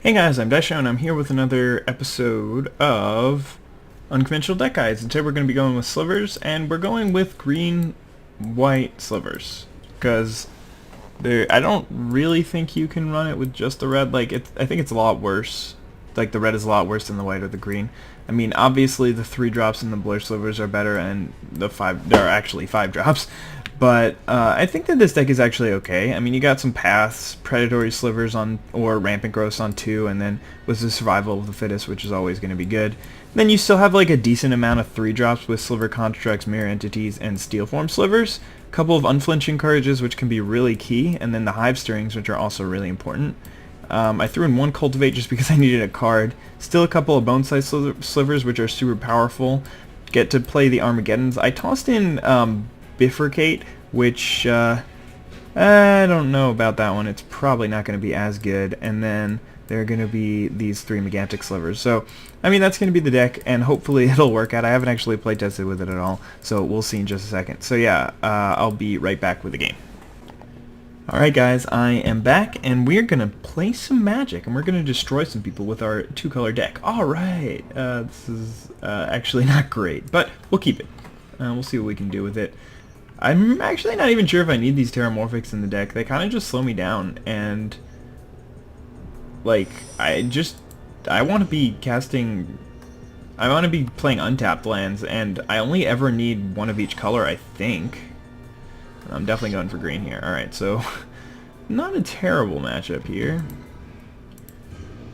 Hey guys, I'm Izdaisho and I'm here with another episode of Unconventional Deck Guides. And today we're going to be going with Slivers, and we're going with green-white Slivers. Because I don't really think you can run it with just the red. I think it's a lot worse. Like, the red is a lot worse than the white or the green. I mean, obviously the 3 drops in the blur Slivers are better, and there are actually 5 drops. But I think that this deck is actually okay. I mean, you got some paths, predatory slivers on, or rampant growths on 2, and then with the survival of the fittest, which is always going to be good. Then you still have like a decent amount of 3 drops with sliver constructs, mirror entities, and steel form slivers. A couple of unflinching courages, which can be really key, and then the hive stirrings, which are also really important. I threw in 1 cultivate just because I needed a card. Still a couple of bone size slivers, which are super powerful. Get to play the Armageddons. I tossed in bifurcate, which I don't know about that one. It's probably not going to be as good. And then there are going to be these 3 Megantic Slivers. So, I mean, that's going to be the deck, and hopefully it'll work out. I haven't actually play tested with it at all, so we'll see in just a second. So yeah, I'll be right back with the game. Alright guys, I am back, and we're going to play some Magic, and we're going to destroy some people with our 2-color deck. Alright, this is actually not great, but we'll keep it. We'll see what we can do with it. I'm actually not even sure if I need these Terramorphics in the deck. They kind of just slow me down, and like, I want to be casting, I want to be playing untapped lands, and I only ever need 1 of each color, I think. I'm definitely going for green here. Alright, so not a terrible matchup here.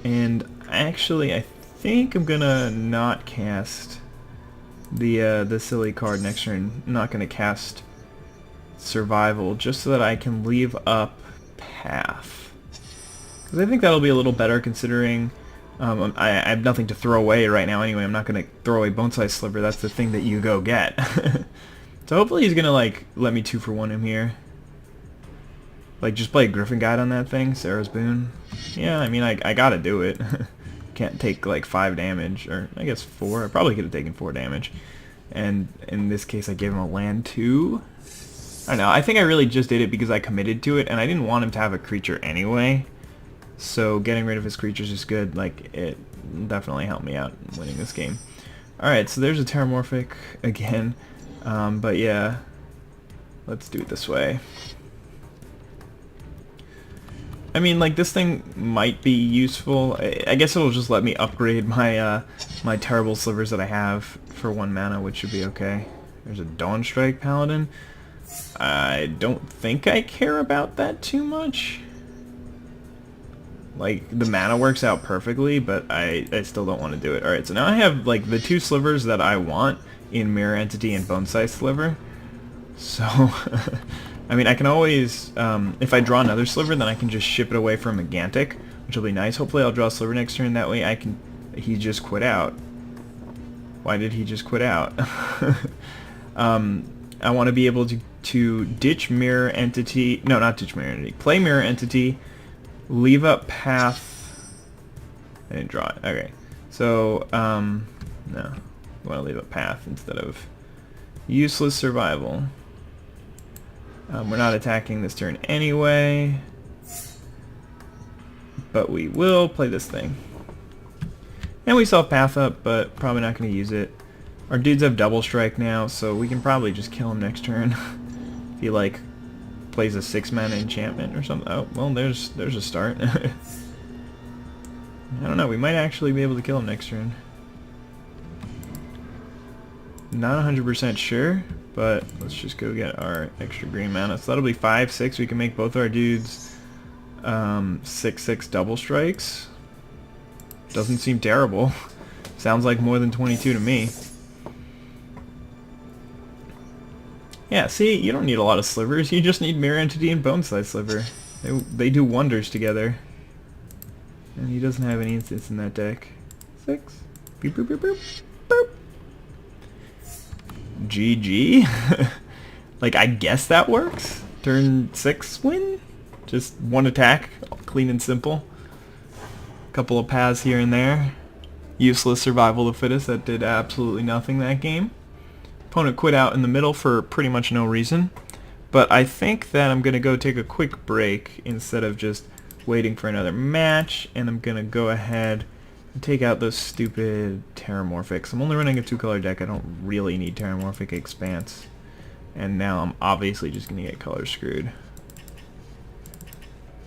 And actually, I think I'm gonna not cast the silly card next turn. I'm not gonna cast survival, just so that I can leave up path. Because I think that'll be a little better, considering I have nothing to throw away right now anyway. I'm not gonna throw away Bone Size Sliver. That's the thing that you go get. So hopefully he's gonna like let me 2-for-1 him here. Like, just play a Griffin Guide on that thing, Sarah's Boon. Yeah, I mean, I gotta do it. Can't take like 5 damage, or I guess 4. I probably could have taken 4 damage. And in this case I gave him a land too. I don't know, I think I really just did it because I committed to it, and I didn't want him to have a creature anyway. So getting rid of his creatures is good. Like, it definitely helped me out in winning this game. Alright, so there's a Terramorphic again. But yeah, let's do it this way. I mean, like, this thing might be useful. I guess it'll just let me upgrade my my terrible slivers that I have for 1 mana, which should be okay. There's a Dawnstrike Paladin. I don't think I care about that too much. Like, the mana works out perfectly, but I still don't want to do it. Alright, so now I have, like, the 2 slivers that I want in Mirror Entity and Bone Size Sliver. So, I mean, I can always, if I draw another Sliver, then I can just ship it away for a Megantic, which will be nice. Hopefully I'll draw a Sliver next turn, that way I can... He just quit out. Why did he just quit out? I want to be able to ditch Mirror Entity... No, not ditch Mirror Entity. Play Mirror Entity, leave up Path... I didn't draw it. Okay. So, no. I want to leave a path instead of useless survival. We're not attacking this turn anyway, but we will play this thing. And we still have path up, but probably not going to use it. Our dudes have double strike now, so we can probably just kill him next turn. If he like plays a 6-mana enchantment or something. Oh, well, there's a start. I don't know. We might actually be able to kill him next turn. Not 100% sure, but let's just go get our extra green mana. So that'll be 5/6. We can make both our dudes 6/6 double strikes. Doesn't seem terrible. Sounds like more than 22 to me. Yeah, see, you don't need a lot of slivers. You just need Mirror Entity and Bone Size Sliver. They do wonders together. And he doesn't have any instants in that deck. 6. Boop, boop, boop, boop. Boop. GG. Like, I guess that works. Turn 6 win? Just 1 attack, clean and simple. Couple of paths here and there. Useless survival of the fittest, that did absolutely nothing that game. Opponent quit out in the middle for pretty much no reason. But I think that I'm going to go take a quick break instead of just waiting for another match, and I'm gonna go ahead and take out those stupid Terramorphics. I'm only running a 2-color deck. I don't really need Terramorphic Expanse. And now I'm obviously just gonna get color screwed.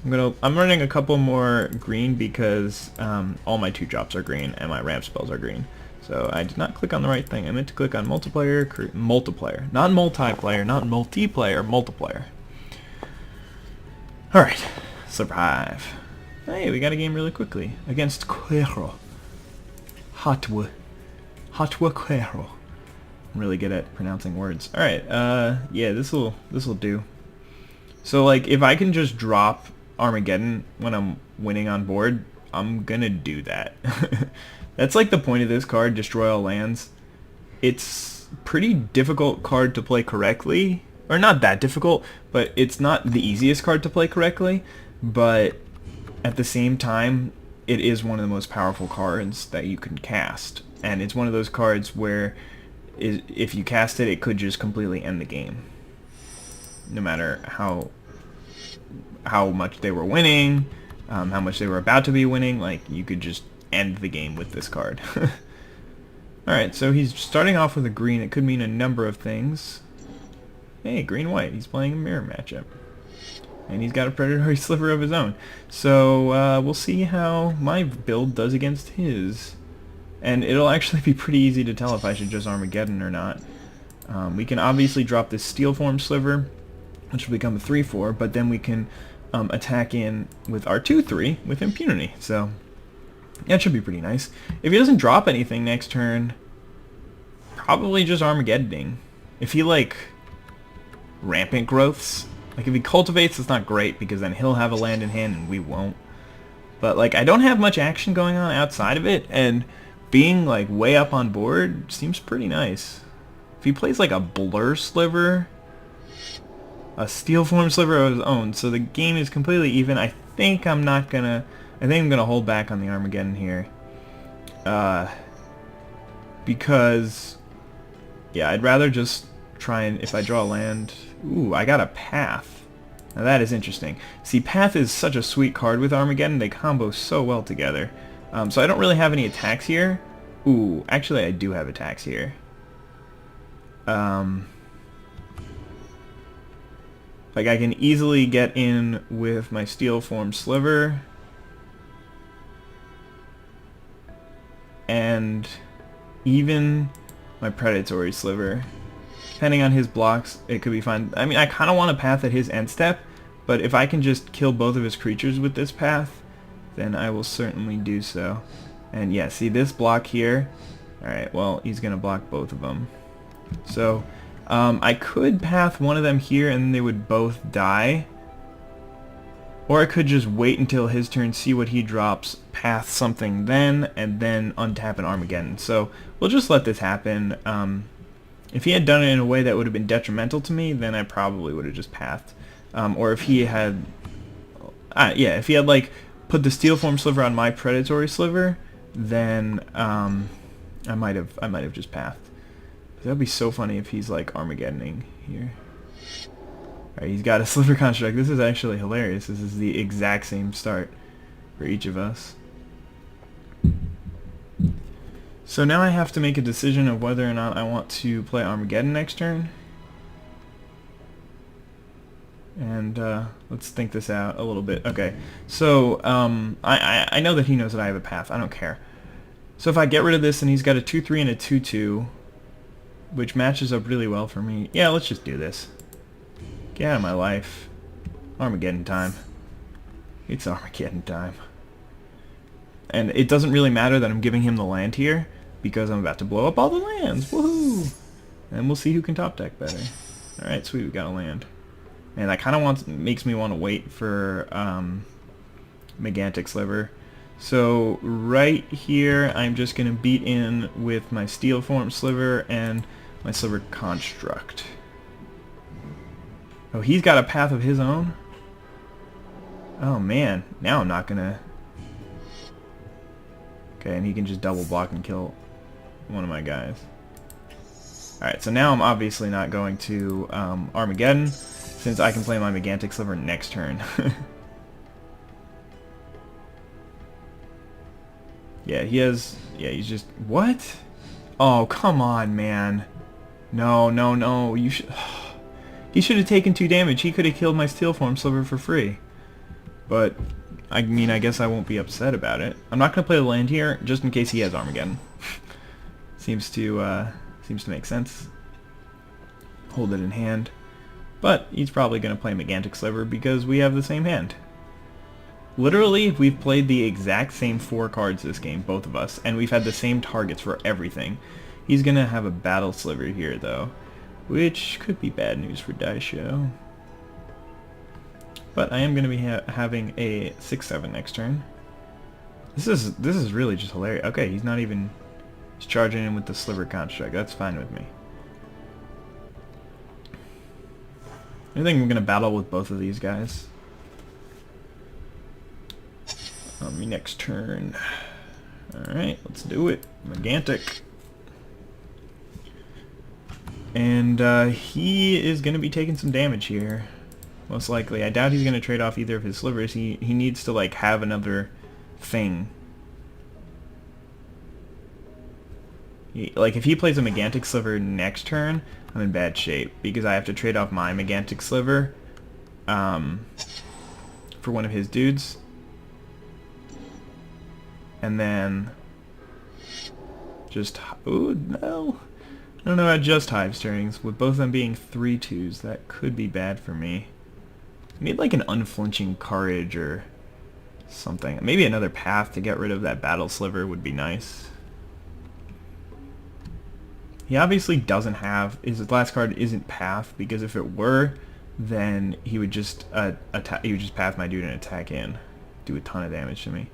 I'm running a couple more green because all my 2-drops are green and my ramp spells are green. So I did not click on the right thing. I meant to click on multiplayer, multiplayer, not multiplayer, not multiplayer, multiplayer. Alright, survive. Hey, we got a game really quickly against Quero. Hotwa Quero. I'm really good at pronouncing words. Alright, yeah, this'll do. So like if I can just drop Armageddon when I'm winning on board, I'm gonna do that. That's like the point of this card, Destroy All Lands. It's pretty difficult card to play correctly, or not that difficult, but it's not the easiest card to play correctly, but at the same time it is one of the most powerful cards that you can cast, and it's one of those cards where if you cast it, it could just completely end the game, no matter how much they were winning, how much they were about to be winning. Like, you could just end the game with this card. Alright, so he's starting off with a green. It could mean a number of things. Hey, green-white. He's playing a mirror matchup. And he's got a predatory sliver of his own. So, we'll see how my build does against his. And it'll actually be pretty easy to tell if I should just Armageddon or not. We can obviously drop this steel form sliver, which will become a 3-4, but then we can attack in with our 2-3 with impunity. So that should be pretty nice. If he doesn't drop anything next turn, probably just Armageddoning. If he like rampant growths, like if he cultivates, it's not great because then he'll have a land in hand and we won't. But like I don't have much action going on outside of it, and being like way up on board seems pretty nice. If he plays like a blur sliver, a steel form sliver of his own, so the game is completely even. I think I'm gonna hold back on the Armageddon here, because yeah, I'd rather just try and, if I draw a land, ooh, I got a Path. Now that is interesting. See, Path is such a sweet card with Armageddon. They combo so well together. So I don't really have any attacks here. Ooh, actually I do have attacks here. Like I can easily get in with my steel form sliver, and even my predatory sliver. Depending on his blocks, it could be fine. I mean, I kind of want a Path at his end step, but if I can just kill both of his creatures with this Path, then I will certainly do so. And yeah, see this block here? Alright, well, he's going to block both of them. So, I could Path one of them here and they would both die. Or I could just wait until his turn, see what he drops, Path something then, and then untap an Armageddon. So, we'll just let this happen. If he had done it in a way that would have been detrimental to me, then I probably would have just Pathed. Or if he had... yeah, if he had, like, put the steel form sliver on my predatory sliver, then I might have just Pathed. That'd be so funny if he's like Armageddoning here. Alright, he's got a sliver construct. This is actually hilarious. This is the exact same start for each of us. So now I have to make a decision of whether or not I want to play Armageddon next turn. And let's think this out a little bit. Okay, so I know that he knows that I have a Path. I don't care. So if I get rid of this and he's got a 2-3 and a 2-2, which matches up really well for me. Yeah, let's just do this. Get out of my life. Armageddon time. It's Armageddon time. And it doesn't really matter that I'm giving him the land here, because I'm about to blow up all the lands. Woohoo! And we'll see who can top deck better. Alright, sweet, we got a land. And that kind of makes me want to wait for Megantic Sliver. So right here, I'm just going to beat in with my Steel Form Sliver and my Sliver Construct. Oh, he's got a Path of his own? Oh man, now I'm not going to... Okay, and he can just double block and kill one of my guys. Alright, so now I'm obviously not going to Armageddon, since I can play my Megantic Sliver next turn. Yeah, he has... Yeah, he's just... What? Oh, come on, man. No, no, no. You should... He should have taken 2 damage. He could have killed my steel form sliver for free. But, I mean, I guess I won't be upset about it. I'm not going to play the land here, just in case he has Armageddon. Seems to make sense. Hold it in hand. But he's probably going to play Megantic Sliver because we have the same hand. Literally, we've played the exact same 4 cards this game, both of us, and we've had the same targets for everything. He's going to have a Battle Sliver here, though, which could be bad news for Izdaisho. But I am going to be having a 6/7 next turn. This is really just hilarious. Okay, he's not even... He's charging in with the Sliver Construct. That's fine with me. I think I'm going to battle with both of these guys. On me next turn. Alright, let's do it. Megantic. And he is going to be taking some damage here. Most likely. I doubt he's going to trade off either of his slivers. He needs to like have another thing. Like if he plays a Megantic Sliver next turn, I'm in bad shape because I have to trade off my Megantic Sliver for one of his dudes. And then just... Ooh, no. I don't know about just Hive Stirrings. With both of them being 3/2s, that could be bad for me. I need like an Unflinching Courage or something. Maybe another path to get rid of that Battle Sliver would be nice. He obviously doesn't have... His last card isn't Path, because if it were, then he would just attack. He would just Path my dude and attack in. Do a ton of damage to me.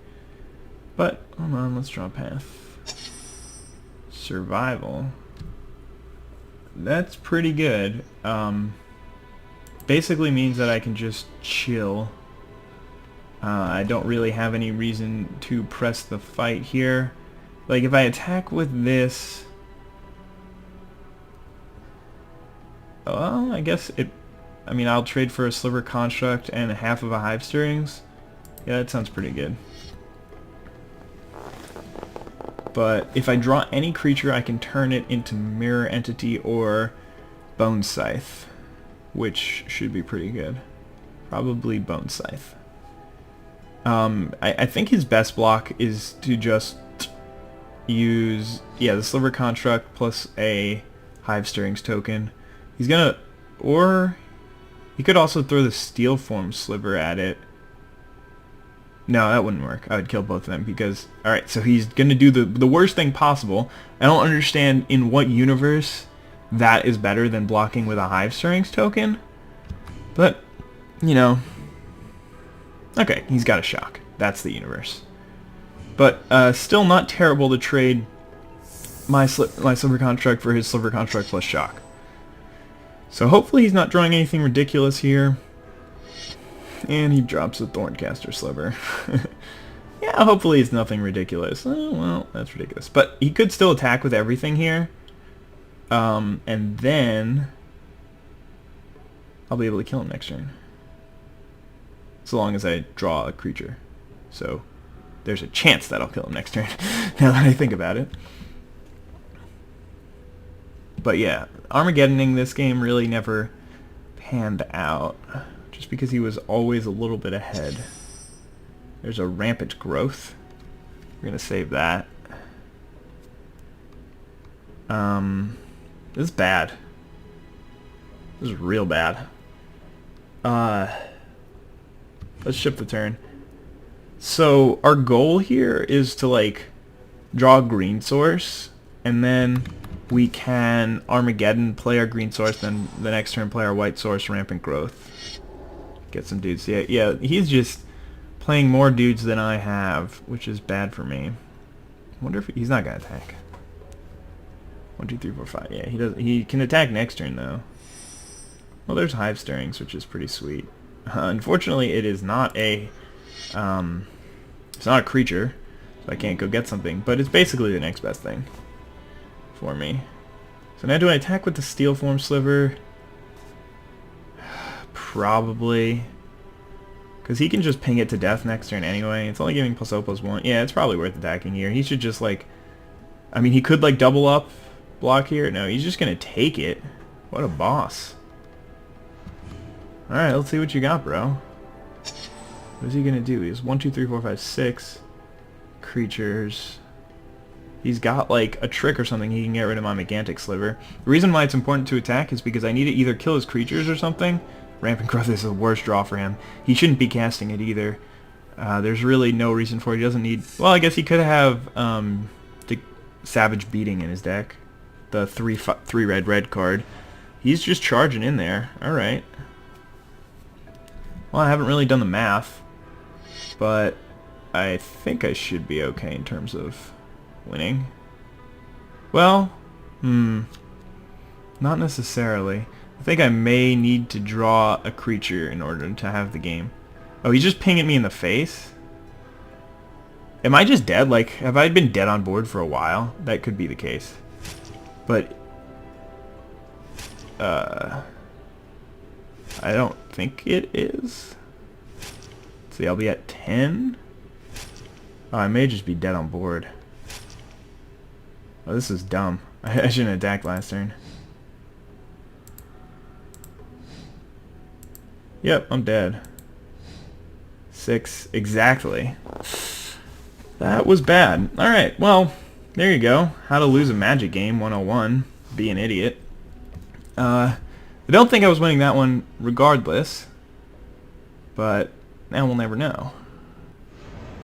But, hold on, let's draw Path. Survival. That's pretty good. Basically means that I can just chill. I don't really have any reason to press the fight here. Like, if I attack with this... Well, I guess it... I mean, I'll trade for a Sliver Construct and half of a Hive Stirrings. Yeah, that sounds pretty good. But if I draw any creature, I can turn it into Mirror Entity or Bone Scythe, which should be pretty good. Probably Bone Scythe. I think his best block is to just use, yeah, the Sliver Construct plus a Hive Stirrings token. He's gonna, or he could also throw the Steel Form Sliver at it. No, that wouldn't work. I would kill both of them because... Alright, so he's going to do the worst thing possible. I don't understand in what universe that is better than blocking with a Hive Stirrings token. But, you know... Okay, he's got a Shock. That's the universe. But still not terrible to trade my Sliver Construct for his Sliver Construct plus Shock. So hopefully he's not drawing anything ridiculous here. And he drops a Thorncaster Sliver. Yeah, hopefully it's nothing ridiculous. Oh, well, that's ridiculous. But he could still attack with everything here. And then... I'll be able to kill him next turn. So long as I draw a creature. So, there's a chance that I'll kill him next turn, now that I think about it. But yeah, Armageddoning this game really never panned out. Just because he was always a little bit ahead. There's a Rampant Growth. We're going to save that. This is bad. This is real bad. Let's shift the turn. So, our goal here is to, like, draw a green source, and then we can Armageddon, play our green source, then the next turn play our white source, Rampant Growth. Get some dudes. Yeah, he's just playing more dudes than I have, which is bad for me. I wonder if he's not gonna attack. 1, 2, 3, 4, 5. Yeah, he does. He can attack next turn though. Well, there's Hive Stirrings, which is pretty sweet. Unfortunately, it is not a it's not a creature, so I can't go get something. But it's basically the next best thing for me. So now, do I attack with the Steel Form Sliver? Probably. Because he can just ping it to death next turn anyway. It's only giving +0/+1. Yeah, it's probably worth attacking here. He should just, like... I mean, he could, like, double up block here. No, he's just going to take it. What a boss. Alright, let's see what you got, bro. What is he going to do? He has 1, 2, 3, 4, 5, 6 creatures. He's got, like, a trick or something. He can get rid of my Megantic Sliver. The reason why it's important to attack is because I need to either kill his creatures or something. Rampant Growth is the worst draw for him. He shouldn't be casting it either. There's really no reason for it. He doesn't need... Well, I guess he could have the Savage Beating in his deck. The 3 red card. He's just charging in there. Alright. Well, I haven't really done the math. But I think I should be okay in terms of winning. Well, not necessarily. I think I may need to draw a creature in order to have the game. Oh, he's just pinging me in the face? Am I just dead? Like, have I been dead on board for a while? That could be the case. But, I don't think it is. Let's see, I'll be at 10? Oh, I may just be dead on board. Oh, this is dumb. I shouldn't attack last turn. Yep, I'm dead. 6, exactly. That was bad. Alright, well, there you go. How to lose a Magic game 101. Be an idiot. I don't think I was winning that one regardless. But now we'll never know.